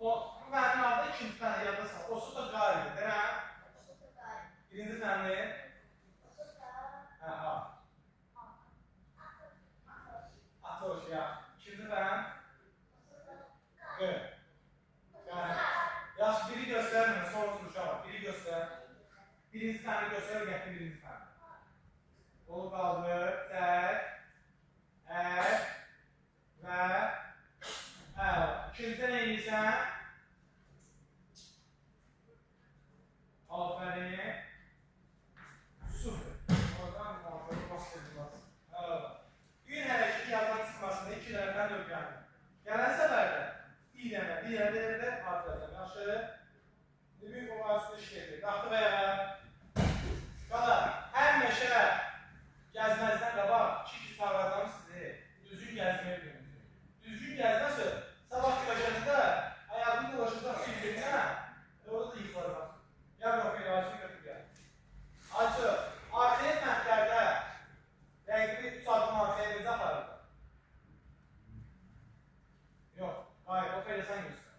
Bu mənim adı ikinci tane yadda sal. Osu da qaydı. Deyirəm? Birinci tane. Hə, A. Atoş, ya. İkinci tane. G. Yani, yaxşı, biri göstərmə, sonra soruşalım. Biri göstər. Birinci tane göstər, gətir birinci tane. Onu qaldır, tək, ək və əl. İkincidə nə edirsən? Aferin. Super. Oradan muhabbeti bastırılmaz. Gün hərəkəti yaddan çıxmasında 2 dənə dövrgəndir. Gələn səfərdə bir dənə artıracaq. Yaxşı. Büyük olasılıqla işləyəcək. Qalxdıq ayağa. Qala, hər meşə gəzməzdən qabaq 2 çağıracam sizi. Düzgün gəzməyə bilmirsiniz. Düzgün gəzməsə, sabah güləşəndə ayağını dolaşacaq bir-birinə, orada da yıxılacaq. Gəl baxın, yarışı götür gəl. Açı, artiyet məntlərdə rəqibi 3 addım artiyetinizi aparırdı. Yox, hayır, o feylə sən göstər.